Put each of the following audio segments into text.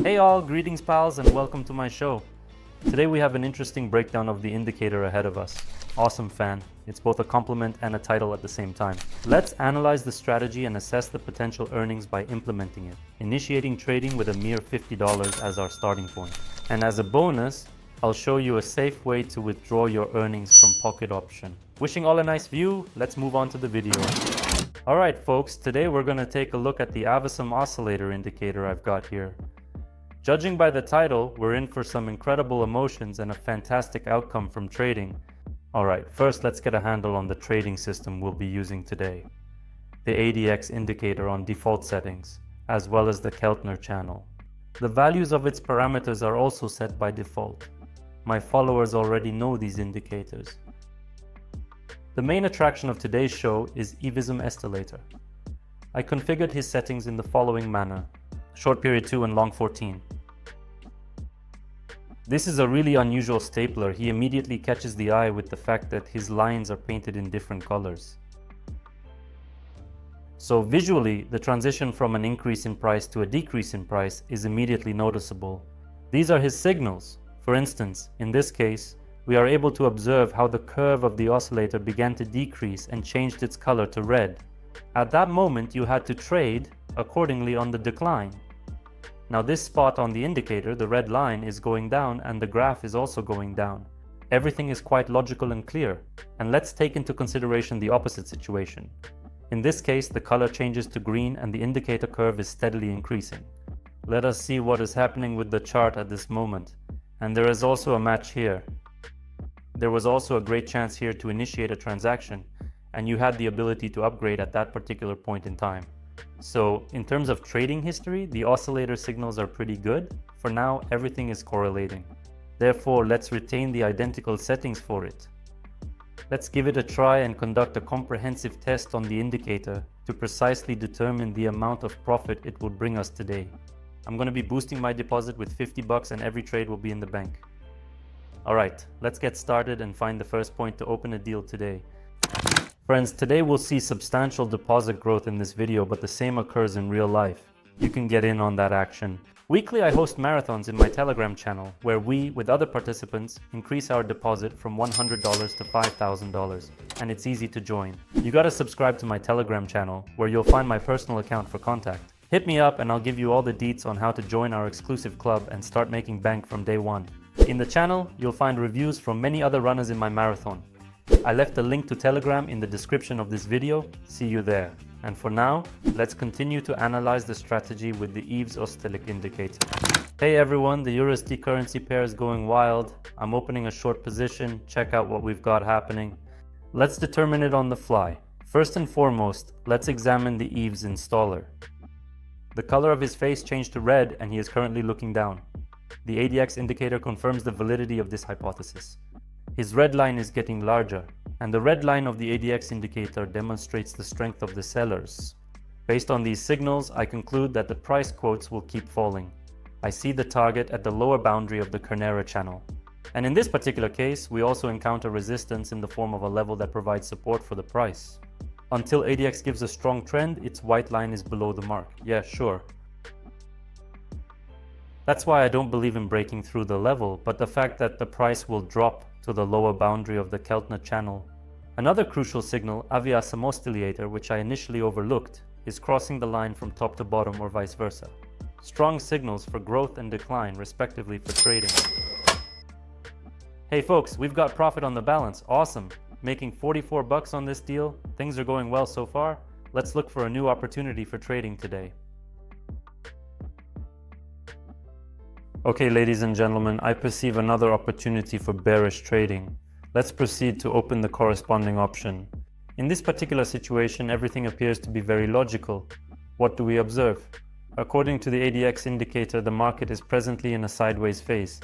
Hey all, greetings pals and welcome to my show. Today we have an interesting breakdown of the indicator ahead of us. Awesome fan. It's both a compliment and a title at the same time. Let's analyze the strategy and assess the potential earnings by implementing it, initiating trading with a mere $50 as our starting point. And as a bonus, I'll show you a safe way to withdraw your earnings from PocketOption. Wishing all a nice view, let's move on to the video. Alright folks, today we're going to take a look at the Avasum oscillator indicator I've got here. Judging by the title, we're in for some incredible emotions and a fantastic outcome from trading. Alright, first let's get a handle on the trading system we'll be using today. The ADX indicator on default settings, as well as the Keltner channel. The values of its parameters are also set by default. My followers already know these indicators. The main attraction of today's show is Avasum Estillator. I configured his settings in the following manner: short period 2 and long 14. This is a really unusual stapler. He immediately catches the eye with the fact that his lines are painted in different colors. So visually, the transition from an increase in price to a decrease in price is immediately noticeable. These are his signals. For instance, in this case, we are able to observe how the curve of the oscillator began to decrease and changed its color to red. At that moment, you had to trade accordingly on the decline. Now this spot on the indicator, the red line, is going down and the graph is also going down. Everything is quite logical and clear. And let's take into consideration the opposite situation. In this case, the color changes to green and the indicator curve is steadily increasing. Let us see what is happening with the chart at this moment. And there is also a match here. There was also a great chance here to initiate a transaction, and you had the ability to upgrade at that particular point in time. So in terms of trading history, the oscillator signals are pretty good. For now, everything is correlating. Therefore, let's retain the identical settings for it. Let's give it a try and conduct a comprehensive test on the indicator to precisely determine the amount of profit it will bring us today. I'm going to be boosting my deposit with $50 and every trade will be in the bank. Alright, let's get started and find the first point to open a deal today. Friends, today we'll see substantial deposit growth in this video, but the same occurs in real life. You can get in on that action. Weekly I host marathons in my Telegram channel where we, with other participants, increase our deposit from $100 to $5,000, and it's easy to join. You gotta subscribe to my Telegram channel where you'll find my personal account for contact. Hit me up and I'll give you all the deets on how to join our exclusive club and start making bank from day one. In the channel, you'll find reviews from many other runners in my marathon. I left a link to Telegram in the description of this video. See you there. And for now, let's continue to analyze the strategy with the EVES Ostelic indicator. Hey everyone, the USD currency pair is going wild. I'm opening a short position. Check out what we've got happening. Let's determine it on the fly. First and foremost, let's examine the EVES installer. The color of his face changed to red and he is currently looking down. The ADX indicator confirms the validity of this hypothesis. His red line is getting larger, and the red line of the ADX indicator demonstrates the strength of the sellers. Based on these signals, I conclude that the price quotes will keep falling. I see the target at the lower boundary of the Kernera channel. And in this particular case, we also encounter resistance in the form of a level that provides support for the price. Until ADX gives a strong trend, its white line is below the mark. Yeah, sure. That's why I don't believe in breaking through the level, but the fact that the price will drop to the lower boundary of the Keltner channel. Another crucial signal, Avasum Oscillator, which I initially overlooked, is crossing the line from top to bottom or vice versa. Strong signals for growth and decline, respectively, for trading. Hey folks, we've got profit on the balance. Awesome. Making $44 on this deal. Things are going well so far. Let's look for a new opportunity for trading today. Okay, ladies and gentlemen, I perceive another opportunity for bearish trading. Let's proceed to open the corresponding option. In this particular situation, everything appears to be very logical. What do we observe? According to the ADX indicator, the market is presently in a sideways phase.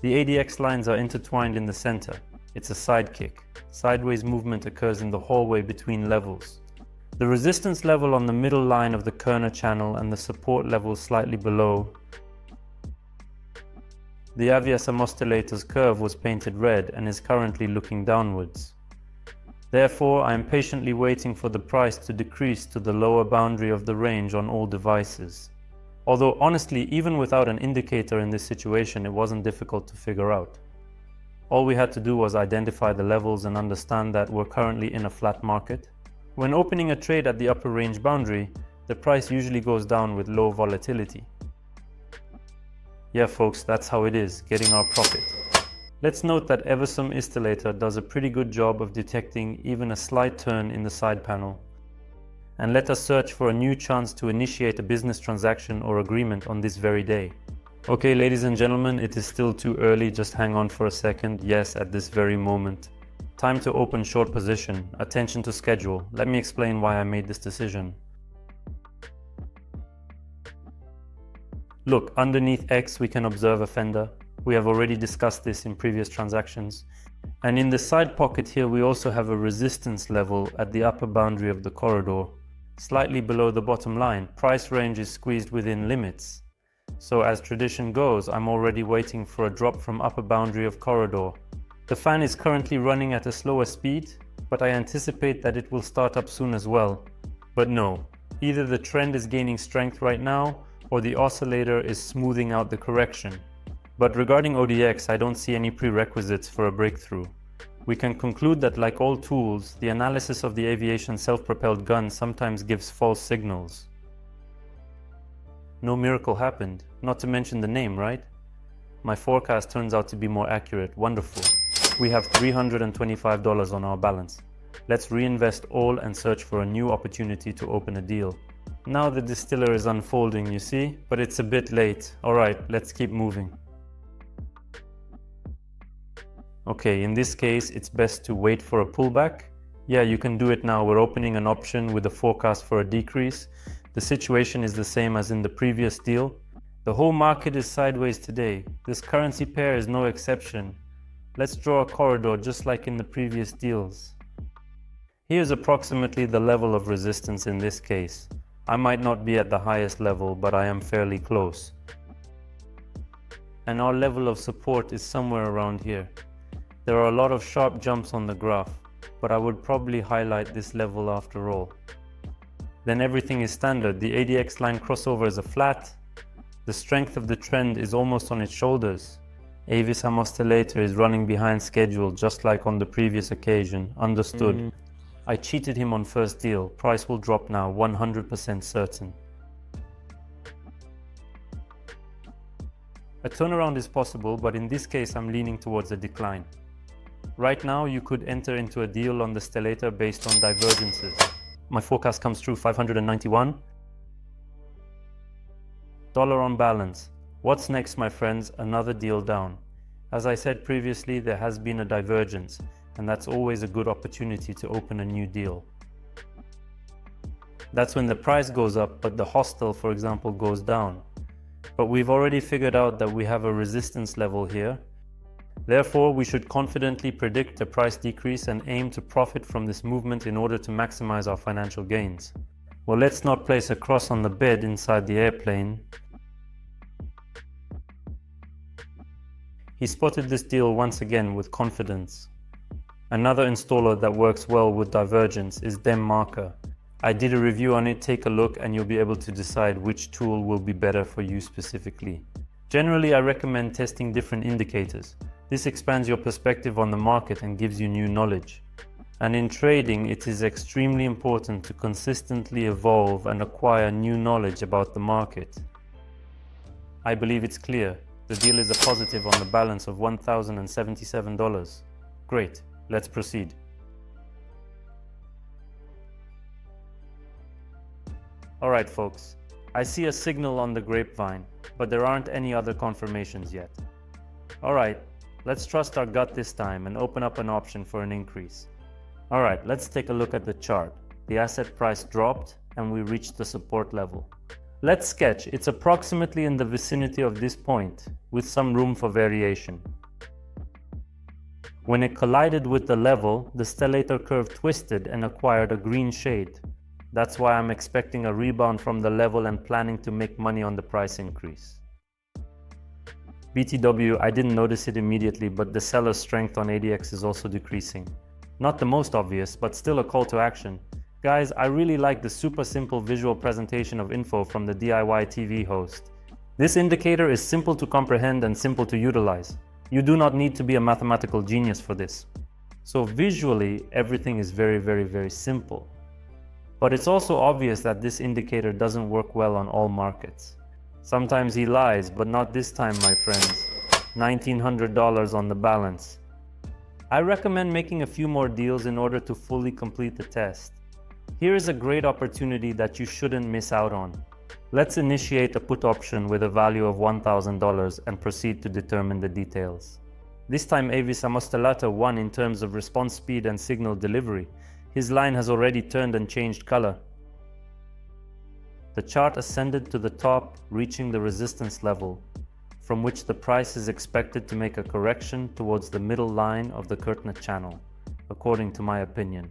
The ADX lines are intertwined in the center. It's a sidekick. Sideways movement occurs in the hallway between levels. The resistance level on the middle line of the Kernera channel and the support level slightly below. The Avasum Oscillator's curve was painted red and is currently looking downwards. Therefore, I am patiently waiting for the price to decrease to the lower boundary of the range on all devices. Although honestly, even without an indicator in this situation, it wasn't difficult to figure out. All we had to do was identify the levels and understand that we're currently in a flat market. When opening a trade at the upper range boundary, the price usually goes down with low volatility. Yeah folks, that's how it is, getting our profit. Let's note that Eversum Installator does a pretty good job of detecting even a slight turn in the side panel. And let us search for a new chance to initiate a business transaction or agreement on this very day. Okay, ladies and gentlemen, it is still too early, just hang on for a second. Yes, at this very moment. Time to open short position. Attention to schedule. Let me explain why I made this decision. Look, underneath X we can observe a fender. We have already discussed this in previous transactions. And in the side pocket here we also have a resistance level at the upper boundary of the corridor. Slightly below the bottom line, price range is squeezed within limits. So as tradition goes, I'm already waiting for a drop from upper boundary of corridor. The fan is currently running at a slower speed, but I anticipate that it will start up soon as well. But no, either the trend is gaining strength right now, or the oscillator is smoothing out the correction. But regarding ODX, I don't see any prerequisites for a breakthrough. We can conclude that like all tools, the analysis of the aviation self-propelled gun sometimes gives false signals. No miracle happened, not to mention the name, right? My forecast turns out to be more accurate. Wonderful. We have $325 on our balance. Let's reinvest all and search for a new opportunity to open a deal. Now the distiller is unfolding, you see, but it's a bit late. Alright, let's keep moving. Okay, in this case, it's best to wait for a pullback. Yeah, you can do it now. We're opening an option with a forecast for a decrease. The situation is the same as in the previous deal. The whole market is sideways today. This currency pair is no exception. Let's draw a corridor just like in the previous deals. Here's approximately the level of resistance in this case. I might not be at the highest level, but I am fairly close. And our level of support is somewhere around here. There are a lot of sharp jumps on the graph, but I would probably highlight this level after all. Then everything is standard. The ADX line crossover is a flat. The strength of the trend is almost on its shoulders. Avis Oscillator is running behind schedule just like on the previous occasion. Understood. I cheated him on first deal. Price will drop now, 100% certain. A turnaround is possible, but in this case I'm leaning towards a decline. Right now you could enter into a deal on the stellator based on divergences. My forecast comes true, 591. Dollar on balance. What's next, my friends? Another deal down. As I said previously, there has been a divergence, and that's always a good opportunity to open a new deal. That's when the price goes up, but the hostel, for example, goes down. But we've already figured out that we have a resistance level here. Therefore, we should confidently predict a price decrease and aim to profit from this movement in order to maximize our financial gains. Well, let's not place a cross on the bed inside the airplane. He spotted this deal once again with confidence. Another installer that works well with divergence is DemMarker. I did a review on it, take a look and you'll be able to decide which tool will be better for you specifically. Generally, I recommend testing different indicators. This expands your perspective on the market and gives you new knowledge. And in trading, it is extremely important to consistently evolve and acquire new knowledge about the market. I believe it's clear. The deal is a positive on the balance of $1,077. Great, let's proceed. Alright folks, I see a signal on the grapevine, but there aren't any other confirmations yet. Alright, let's trust our gut this time and open up an option for an increase. Alright, let's take a look at the chart. The asset price dropped and we reached the support level. Let's sketch. It's approximately in the vicinity of this point, with some room for variation. When it collided with the level, the stellator curve twisted and acquired a green shade. That's why I'm expecting a rebound from the level and planning to make money on the price increase. BTW, I didn't notice it immediately, but the seller's strength on ADX is also decreasing. Not the most obvious, but still a call to action. Guys, I really like the super simple visual presentation of info from the DIY TV host. This indicator is simple to comprehend and simple to utilize. You do not need to be a mathematical genius for this. So visually, everything is very simple. But it's also obvious that this indicator doesn't work well on all markets. Sometimes he lies, but not this time, my friends. $1,900 on the balance. I recommend making a few more deals in order to fully complete the test. Here is a great opportunity that you shouldn't miss out on. Let's initiate a put option with a value of $1,000 and proceed to determine the details. This time Avis Amostelato won in terms of response speed and signal delivery. His line has already turned and changed color. The chart ascended to the top, reaching the resistance level, from which the price is expected to make a correction towards the middle line of the Kirtner channel, according to my opinion.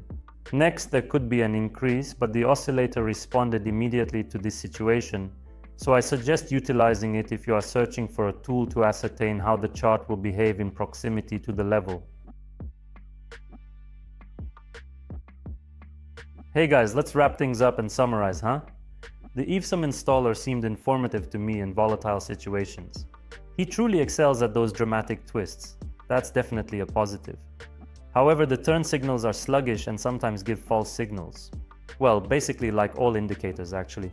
Next, there could be an increase, but the oscillator responded immediately to this situation, so I suggest utilizing it if you are searching for a tool to ascertain how the chart will behave in proximity to the level. Hey guys, let's wrap things up and summarize, huh? The Evesum installer seemed informative to me in volatile situations. He truly excels at those dramatic twists. That's definitely a positive. However, the turn signals are sluggish and sometimes give false signals. Well, basically like all indicators actually.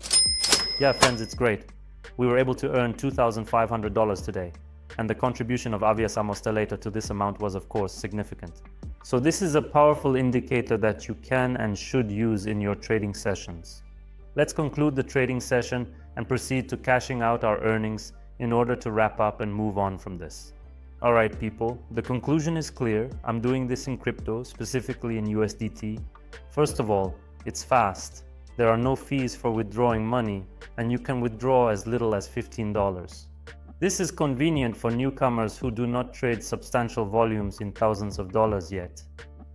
Yeah friends, it's great. We were able to earn $2,500 today, and the contribution of Avias Amostelator to this amount was of course significant. So this is a powerful indicator that you can and should use in your trading sessions. Let's conclude the trading session and proceed to cashing out our earnings in order to wrap up and move on from this. Alright people, the conclusion is clear. I'm doing this in crypto, specifically in USDT. First of all, it's fast. There are no fees for withdrawing money, and you can withdraw as little as $15. This is convenient for newcomers who do not trade substantial volumes in thousands of dollars yet.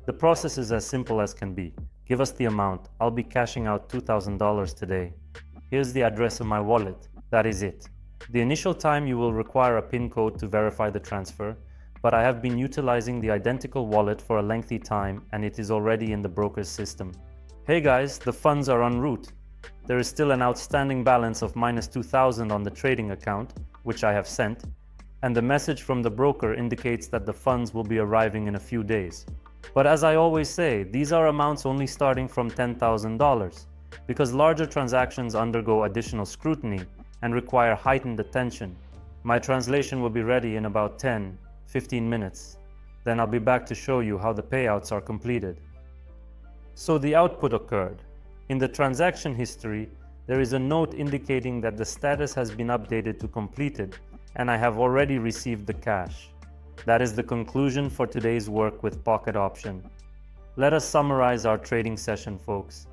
The process is as simple as can be. Give us the amount. I'll be cashing out $2,000 today. Here's the address of my wallet. That is it. The initial time you will require a PIN code to verify the transfer, but I have been utilizing the identical wallet for a lengthy time and it is already in the broker's system. Hey guys, the funds are en route. There is still an outstanding balance of -$2,000 on the trading account, which I have sent, and the message from the broker indicates that the funds will be arriving in a few days. But as I always say, these are amounts only starting from $10,000, because larger transactions undergo additional scrutiny and require heightened attention. My translation will be ready in about 10-15 minutes. Then I'll be back to show you how the payouts are completed. So the output occurred. In the transaction history, there is a note indicating that the status has been updated to completed, and I have already received the cash. That is the conclusion for today's work with PocketOption. Let us summarize our trading session, folks.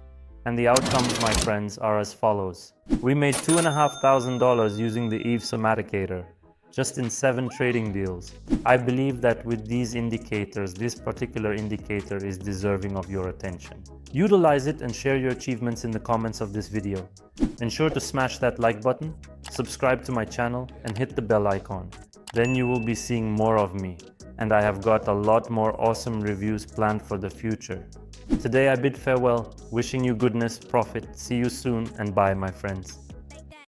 And the outcomes, my friends, are as follows. We made $2,500 using the Evesum indicator, just in 7 trading deals. I believe that with these indicators, this particular indicator is deserving of your attention. Utilize it and share your achievements in the comments of this video. Ensure to smash that like button, subscribe to my channel, and hit the bell icon. Then you will be seeing more of me, and I have got a lot more awesome reviews planned for the future. Today I bid farewell, wishing you goodness, profit, see you soon, and bye my friends.